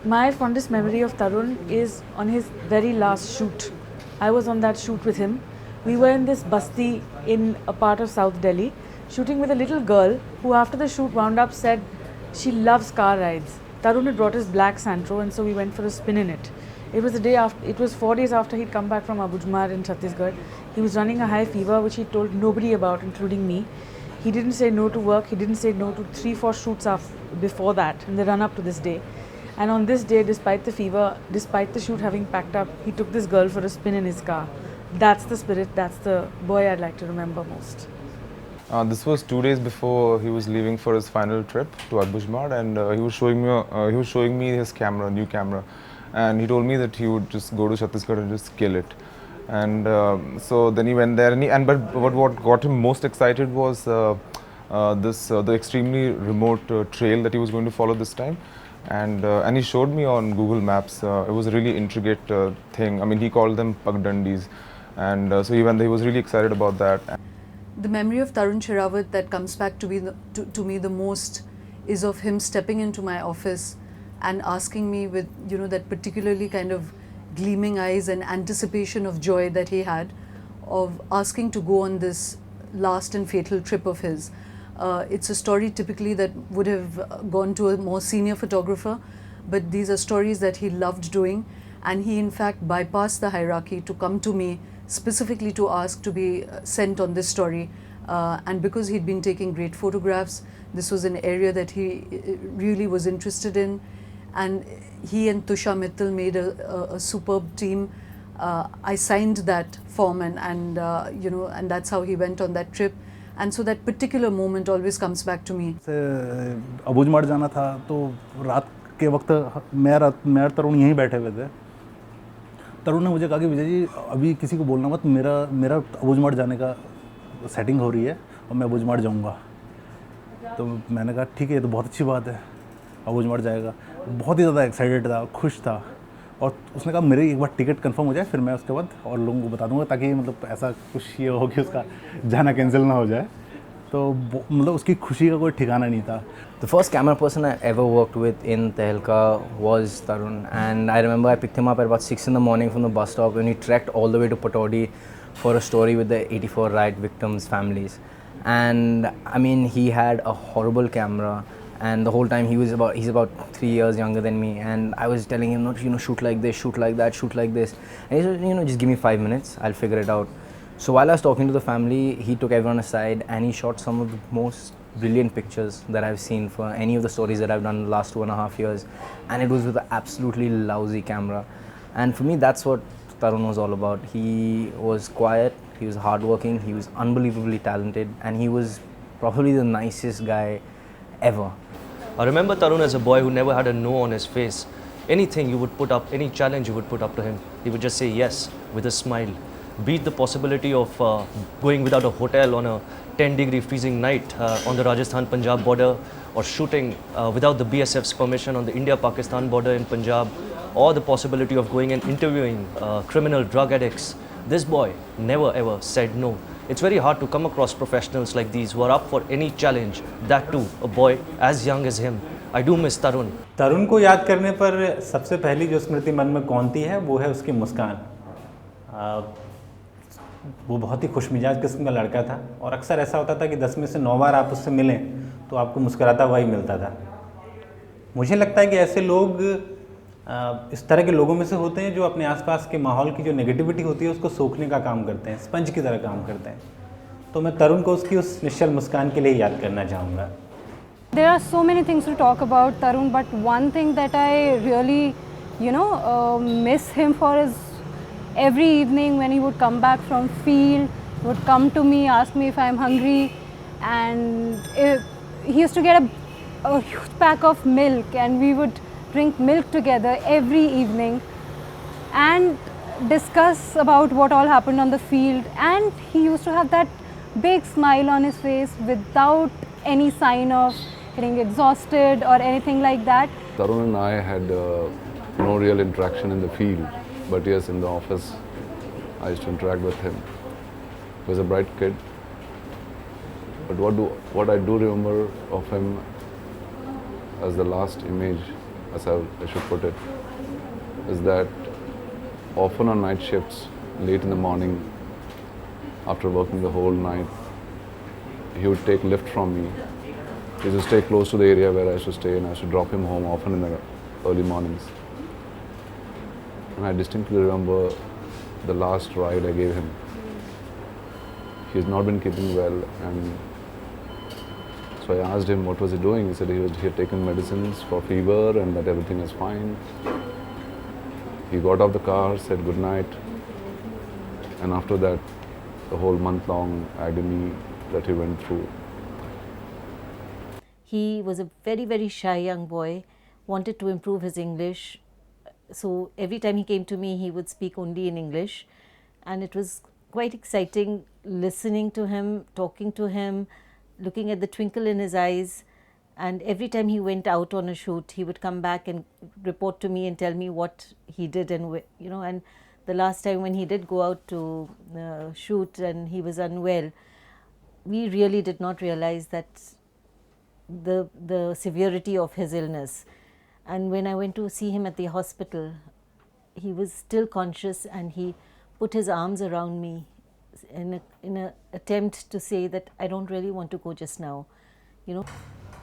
My fondest memory of Tarun is on his very last shoot. I was on that shoot with him. We were in this basti in a part of South Delhi, shooting with a little girl who, after the shoot wound up, said she loves car rides. Tarun had brought his black Santro, and so we went for a spin in it. It was the day after. It was 4 days after he'd come back from Abujamar in Chhattisgarh. He was running a high fever, which he told nobody about, including me. He didn't say no to work. He didn't say no to 3-4 shoots before that, in the run up to this day. And on this day, despite the fever, despite the shoot having packed up, he took this girl for a spin in his car. That's the spirit, that's the boy I'd like to remember most. This was 2 days before he was leaving for his final trip to Abujamar, and he was showing me his camera, new camera, and he told me that he would just go to Chhattisgarh and just kill it. And so then he went there, but what got him most excited was the extremely remote trail that he was going to follow this time. And he showed me on Google Maps. It was a really intricate thing. I mean, he called them pagdandis, and so he went there. He was really excited about that. The memory of Tarun Sherawat that comes back to me the most is of him stepping into my office and asking me with that particularly kind of gleaming eyes and anticipation of joy that he had, of asking to go on this last and fatal trip of his. It's a story typically that would have gone to a more senior photographer, but these are stories that he loved doing, and he in fact bypassed the hierarchy to come to me specifically to ask to be sent on this story. And because he'd been taking great photographs, this was an area that he really was interested in, and he and Tusha Mittal made a superb team. I signed that form, and that's how he went on that trip. And so that particular moment always comes back to me. अबूजमाड़ जाना था, तो रात के वक्त मैं और तरुण यहीं बैठे हुए थे. तरुण ने मुझे कहा कि विजय जी अभी किसी को बोलना मत, मेरा अबूजमाड़ जाने का सेटिंग हो रही है और मैं अबूजमाड़ जाऊंगा. तो मैंने कहा ठीक है, ये तो बहुत अच्छी बात है, अबूजमाड़ जाएगा. बहुत ही ज़्यादा एक्साइटेड था, खुश था, और उसने कहा मेरी एक बार टिकट कंफर्म हो जाए, फिर मैं उसके बाद और लोगों को बता दूंगा, ताकि मतलब ऐसा कुछ ये हो कि उसका जाना कैंसिल ना हो जाए. तो मतलब उसकी खुशी का कोई ठिकाना नहीं था. The first camera person I ever worked with in Tehelka was Tarun, and I remember I picked him up at about 6 in the morning from the bus stop, and we trekked all the way to Pataudi for a story with the 84 riot victims' families. And I mean, he had a horrible camera, and the whole time he's about 3 years younger than me, and I was telling him, no, shoot like this, shoot like that, shoot like this, and he said, just give me 5 minutes, I'll figure it out. So while I was talking to the family, he took everyone aside and he shot some of the most brilliant pictures that I've seen for any of the stories that I've done in the last 2.5 years, and it was with an absolutely lousy camera. And for me, that's what Tarun was all about. He was quiet, he was hardworking, he was unbelievably talented, and he was probably the nicest guy ever. I remember Tarun as a boy who never had a no on his face. Anything you would put up, any challenge you would put up to him, he would just say yes with a smile. Beat the possibility of going without a hotel on a 10-degree freezing night on the Rajasthan-Punjab border, or shooting without the BSF's permission on the India-Pakistan border in Punjab, or the possibility of going and interviewing criminal drug addicts. This boy never ever said no. It's very hard to come across professionals like these who are up for any challenge, that too a boy as young as him. I do miss Tarun. तरुण को याद करने पर सबसे पहली जो स्मृति मन में कौंती है वो है उसकी मुस्कान. वो बहुत ही खुशमिजाज किस्म का लड़का था, और अक्सर ऐसा होता था कि 10 में से 9 बार आप उससे मिलें तो आपको मुस्कुराता हुआ ही मिलता था. मुझे लगता है कि ऐसे लोग इस तरह के लोगों में से होते हैं जो अपने आसपास के माहौल की जो नेगेटिविटी होती है उसको सोखने का काम करते हैं, स्पंज की तरह काम करते हैं. तो मैं तरुण को उसकी उस निश्चल मुस्कान के लिए याद करना चाहूँगा. There are so many things to talk about Tarun, but one thing that I really, miss him for is every evening when he would come back from field, he would come to me, ask me if I'm hungry, and he used to get a huge pack of milk, and we would drink milk together every evening and discuss about what all happened on the field. And he used to have that big smile on his face without any sign of getting exhausted or anything like that. Tarun and I had no real interaction in the field, but yes, in the office I used to interact with him. He was a bright kid, but what I do remember of him as the last image as I should put it, is that often on night shifts, late in the morning, after working the whole night, he would take lift from me. He used to stay close to the area where I should stay, and I should drop him home often in the early mornings. And I distinctly remember the last ride I gave him. He's not been keeping well, and so I asked him what was he doing. He said he had taken medicines for fever and that everything is fine. He got off the car, said good night, and after that, the whole month-long agony that he went through. He was a very, very shy young boy, wanted to improve his English. So every time he came to me, he would speak only in English. And it was quite exciting listening to him, talking to him, looking at the twinkle in his eyes. And every time he went out on a shoot, he would come back and report to me and tell me what he did. And, you know, and the last time when he did go out to shoot and he was unwell, we really did not realize that the severity of his illness. And when I went to see him at the hospital, he was still conscious, and he put his arms around me in an attempt to say that I don't really want to go just now, you know.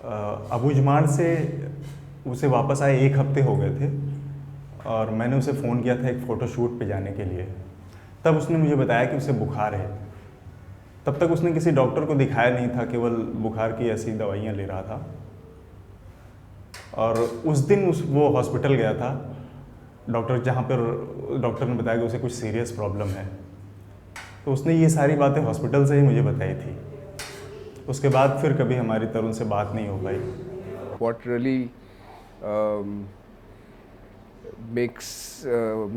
Abujhmarh से उसे वापस आए 1 हफ्ते हो गए थे, और मैंने उसे फ़ोन किया था एक फ़ोटोशूट पे जाने के लिए। तब उसने मुझे बताया कि उसे बुखार है। तब तक उसने किसी डॉक्टर को दिखाया नहीं था, केवल बुखार की ऐसी दवाइयाँ ले रहा था। और उस दिन वो हॉस्पिटल गया था, जहाँ पर डॉक्टर ने बताया कि उसे कुछ सीरियस प्रॉब्लम है। तो उसने ये सारी बातें हॉस्पिटल से ही मुझे बताई थी। उसके बाद फिर कभी हमारी तरुण से बात नहीं हो पाई। What really makes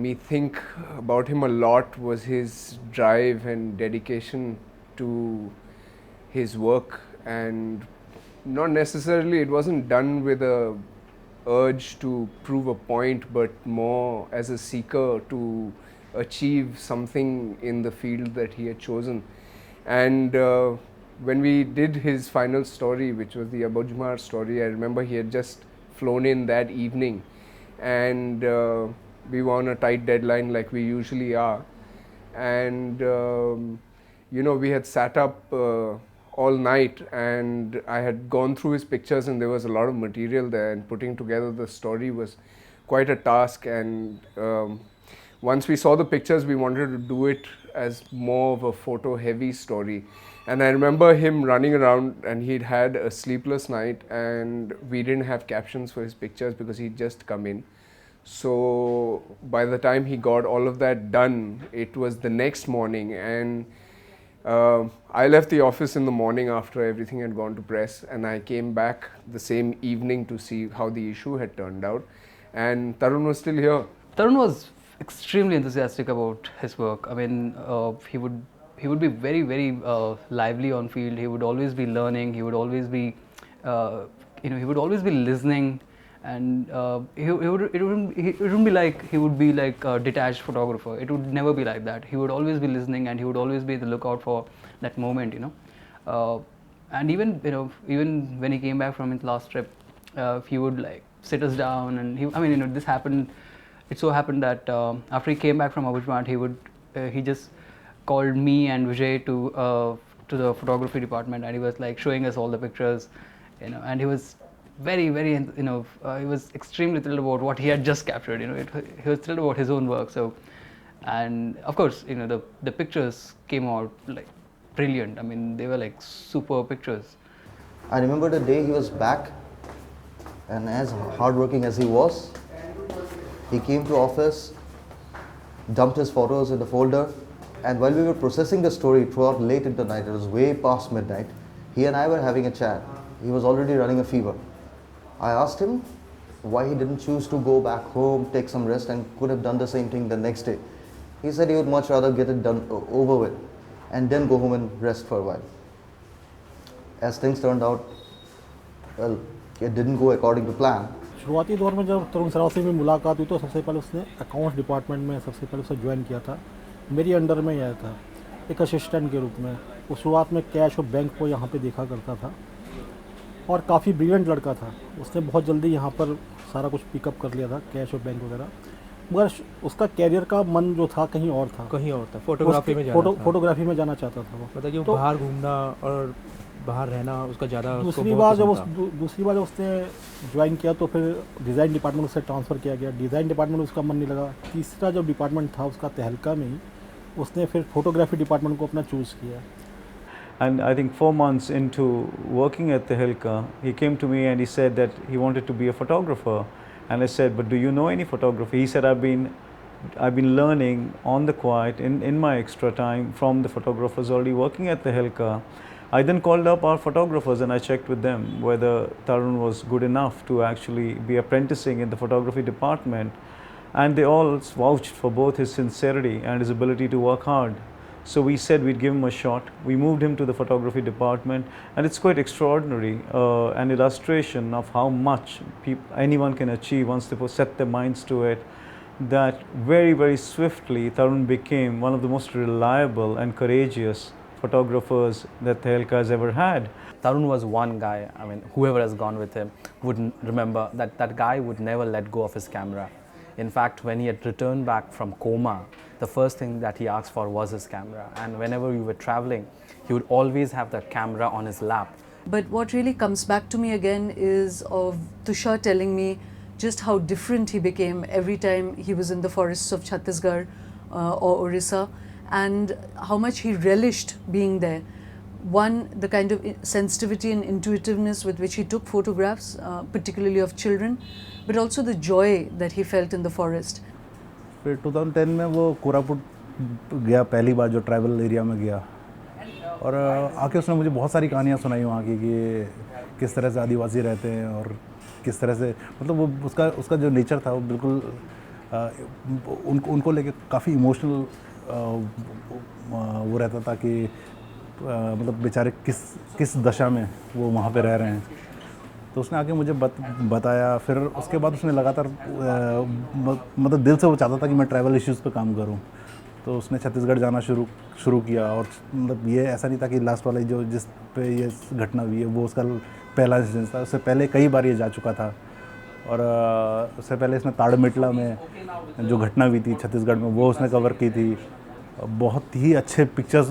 me think about him a lot was his drive and dedication to his work, and not necessarily, it wasn't done with a urge to prove a point, but more as a seeker to achieve something in the field that he had chosen. And when we did his final story, which was the Abujmar story, I remember he had just flown in that evening, and we were on a tight deadline like we usually are, and you know, we had sat up all night, and I had gone through his pictures, and there was a lot of material there, and putting together the story was quite a task. And once we saw the pictures, we wanted to do it as more of a photo heavy story. And I remember him running around, and he'd had a sleepless night, and we didn't have captions for his pictures because he'd just come in. So by the time he got all of that done, it was the next morning, and I left the office in the morning after everything had gone to press, and I came back the same evening to see how the issue had turned out, and Tarun was still here. Tarun was extremely enthusiastic about his work. I mean, he would be very, very lively on field. He would always be learning. He would always be, he would always be listening, and it wouldn't be like he would be like a detached photographer. It would never be like that. He would always be listening, and he would always be the lookout for that moment, and even when he came back from his last trip, he would like sit us down, and this happened. It so happened that after he came back from Abujmar, he just called me and Vijay to the photography department, and he was like showing us all the pictures, and he was very, very, he was extremely thrilled about what he had just captured. He was thrilled about his own work. So, and of course, the pictures came out like brilliant. I mean, they were like super pictures. I remember the day he was back, and as hardworking as he was, he came to office, dumped his photos in the folder, and while we were processing the story throughout late into the night, it was way past midnight, he and I were having a chat. He was already running a fever. I asked him why he didn't choose to go back home, take some rest, and could have done the same thing the next day. He said he would much rather get it done over with and then go home and rest for a while. As things turned out, well, it didn't go according to plan. शुरुआती दौर में जब तरुण सरावत से मेरी मुलाकात हुई तो सबसे पहले उसने अकाउंट्स डिपार्टमेंट में सबसे पहले उसे ज्वाइन किया था। मेरी अंडर में ही आया था एक असिस्टेंट के रूप में। वो शुरुआत में कैश और बैंक को यहाँ पे देखा करता था और काफ़ी ब्रिलियंट लड़का था। उसने बहुत जल्दी यहाँ पर सारा कुछ पिकअप कर लिया था, कैश और बैंक वगैरह, मगर उसका कैरियर का मन जो था कहीं और था, कहीं और था, फोटोग्राफी में जाना था। फोटोग्राफी में जाना चाहता था वो। मतलब कि वो बाहर घूमना और बाहर रहना उसका ज़्यादा। दूसरी बार जब उसने ज्वाइन किया तो फिर डिज़ाइन डिपार्टमेंट उससे ट्रांसफ़र किया गया, डिज़ाइन डिपार्टमेंट उसका मन नहीं लगा। तीसरा जो डिपार्टमेंट था उसका तहलका में ही, उसने फिर फोटोग्राफी डिपार्टमेंट को अपना चूज़ किया। And I think 4 months into working at Tehilka, he came to me and he said that he wanted to be a photographer. And I said, but do you know any photography? He said, I've been learning on the quiet in my extra time from the photographers already working at Tehilka. I then called up our photographers and I checked with them whether Tarun was good enough to actually be apprenticing in the photography department. And they all vouched for both his sincerity and his ability to work hard. So we said we'd give him a shot. We moved him to the photography department, and it's quite extraordinary, an illustration of how much anyone can achieve once they set their minds to it, that very, very swiftly Tarun became one of the most reliable and courageous photographers that Tehilka has ever had. Tarun was one guy, I mean, whoever has gone with him would remember that that guy would never let go of his camera. In fact, when he had returned back from coma, the first thing that he asked for was his camera. And whenever we were traveling, he would always have that camera on his lap. But what really comes back to me again is of Tushar telling me just how different he became every time he was in the forests of Chhattisgarh or Orissa, and how much he relished being there. One, the kind of sensitivity and intuitiveness with which he took photographs, particularly of children, but also the joy that he felt in the forest. फिर 2010 में वो कोरापुट गया पहली बार, जो travel area में गया, और आके उसने मुझे बहुत सारी कहानियाँ सुनाई वहाँ की कि किस तरह से आदिवासी रहते हैं और किस तरह से, मतलब वो उसका जो नेचर था वो बिल्कुल उनको लेके काफ़ी इमोशनल वो रहता था कि मतलब बेचारे किस दशा में वो वहाँ पे रह रहे हैं। तो उसने आके मुझे बताया। फिर उसके बाद उसने लगातार मतलब दिल से वो चाहता था कि मैं ट्रैवल इश्यूज़ पे काम करूं, तो उसने छत्तीसगढ़ जाना शुरू किया। और मतलब ये ऐसा नहीं था कि लास्ट वाला जो जिस पे ये घटना हुई है वो उसका पहला इंसिडेंस था, उससे पहले कई बार ये जा चुका था। और उससे पहले इसने ताड़मेटला में जो घटना हुई थी छत्तीसगढ़ में, वो उसने कवर की थी। बहुत ही अच्छे पिक्चर्स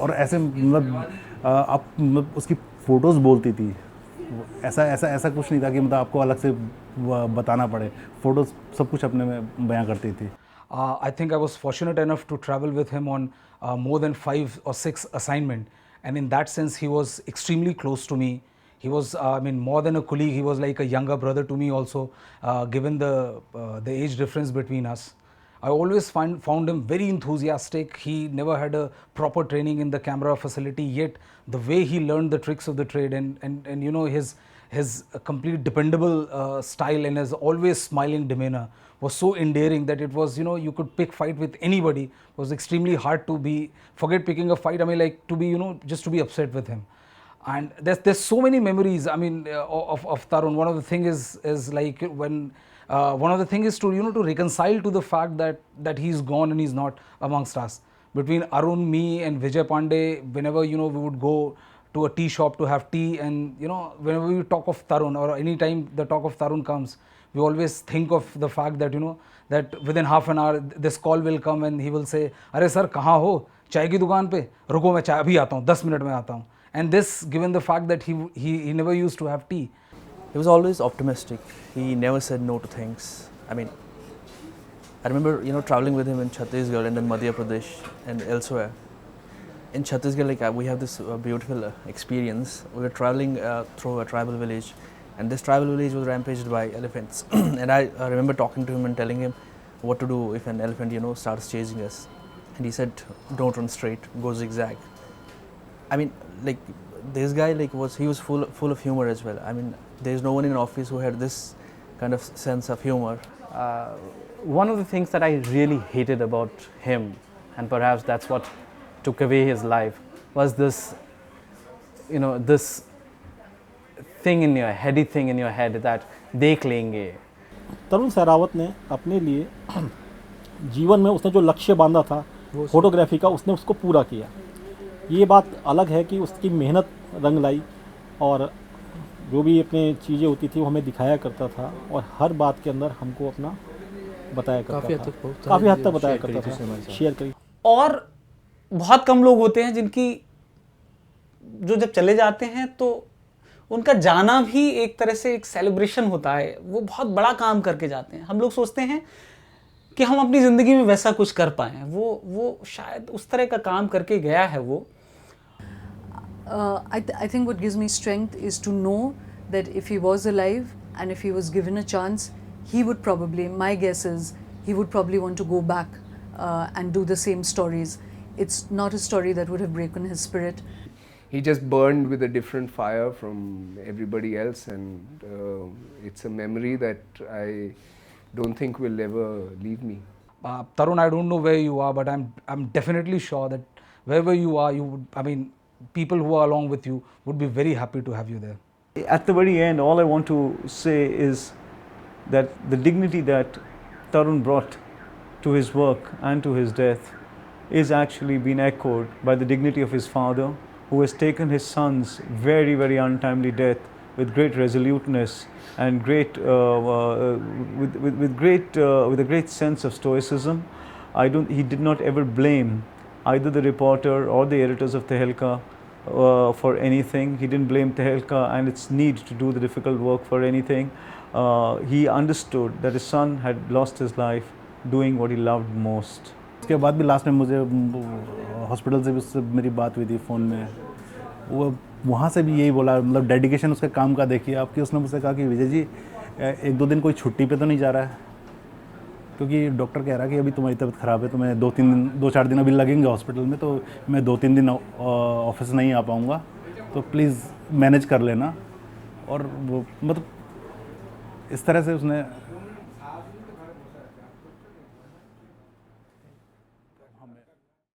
और ऐसे मतलब उसकी फ़ोटोज़ बोलती थी। ऐसा कुछ नहीं था कि मतलब आपको अलग से बताना पड़े, फोटोज सब कुछ अपने में बयां करती थी। I think I was fortunate enough to travel with him on more than 5 or 6 assignment, and in that sense he was extremely close to me. He was I mean, more than a colleague, he was like a younger brother to me also, given the age difference between us. I always found him very enthusiastic. He never had a proper training in the camera facility, yet the way he learned the tricks of the trade and you know his complete dependable style and his always smiling demeanor was so endearing that it was, you know, you could pick fight with anybody. It was extremely hard to forget picking a fight, I mean, like to be, you know, just to be upset with him. And there's so many memories, I mean, of Tarun. One of the thing is like when one of the thing is to, you know, to reconcile to the fact that he's gone and he's not amongst us. Between Arun, me and Vijay Pandey, whenever, you know, we would go to a tea shop to have tea, and you know, whenever we talk of Tarun or any time the talk of Tarun comes, we always think of the fact that, you know, that within half an hour this call will come and he will say, "Arey sir, kahan ho? Chai ki dukaan pe? Ruko, main chai abhi aata hu, 10 minute mein aata hu." And this, given the fact that he never used to have tea. He was always optimistic. He never said no to things. I mean, I remember, you know, traveling with him in Chhattisgarh and then Madhya Pradesh and elsewhere. In Chhattisgarh, like we have this beautiful experience. We were traveling through a tribal village, and this tribal village was rampaged by elephants. And I remember talking to him and telling him what to do if an elephant, you know, starts chasing us. And he said, "Don't run straight, go zigzag." I mean, like this guy, like he was full of humor as well. I mean, there's no one in office who had this kind of sense of humor. One of the things that I really hated about him, and perhaps that's what took away his life, was this, you know, this thing in your heady thing in your head that देख लेंगे. तरुण सहरावत ने अपने लिए जीवन में उसने जो लक्ष्य बांधा था फोटोग्राफी का, उसने उसको पूरा किया। ये बात अलग है कि उसकी मेहनत रंग लाई और जो भी अपनी चीज़ें होती थी वो हमें दिखाया करता था और हर बात के अंदर हमको अपना बताया करता काफ़ी हद था, तक बहुत सारी काफ़ी हद तक चीज़ें बताया शेयर करी करता थी उसने हमारे था, साथ। शेयर करी। और बहुत कम लोग होते हैं जिनकी जो जब चले जाते हैं तो उनका जाना भी एक तरह से एक सेलिब्रेशन होता है, वो बहुत बड़ा काम करके जाते हैं। हम लोग सोचते हैं कि हम अपनी ज़िंदगी में वैसा कुछ कर पाएँ, वो शायद उस तरह का काम करके गया है वो। I think what gives me strength is to know that if he was alive and if he was given a chance, he would probably, my guess is, he would probably want to go back and do the same stories. It's not a story that would have broken his spirit. He just burned with a different fire from everybody else, and it's a memory that I don't think will ever leave me. Tarun, I don't know where you are, but I'm definitely sure that wherever you are, you would, I mean, people who are along with you would be very happy to have you there. At the very end, all I want to say is that the dignity that Tarun brought to his work and to his death is actually being echoed by the dignity of his father, who has taken his son's very, very untimely death with great resoluteness and great, with a great sense of stoicism. He did not ever blame either the reporter or the editors of Tehelka for anything. He didn't blame Tehelka and its need to do the difficult work for anything. He understood that his son had lost his life doing what he loved most. उसके बाद भी last में मुझे hospital से भी उससे मेरी बात हुई थी फ़ोन में, वो वहाँ से भी यही बोला, मतलब डेडिकेशन उसके काम का देखिए आपकी। उसने मुझसे कहा कि विजय जी 1-2 दिन कोई छुट्टी पे तो नहीं जा रहा है, क्योंकि डॉक्टर कह रहा है कि अभी तुम्हारी तबीयत ख़राब है, तुम्हें 2-4 दिन अभी लगेंगे हॉस्पिटल में, तो मैं 2-3 दिन ऑफिस नहीं आ पाऊँगा, तो प्लीज़ मैनेज कर लेना। और वो मतलब इस तरह से उसने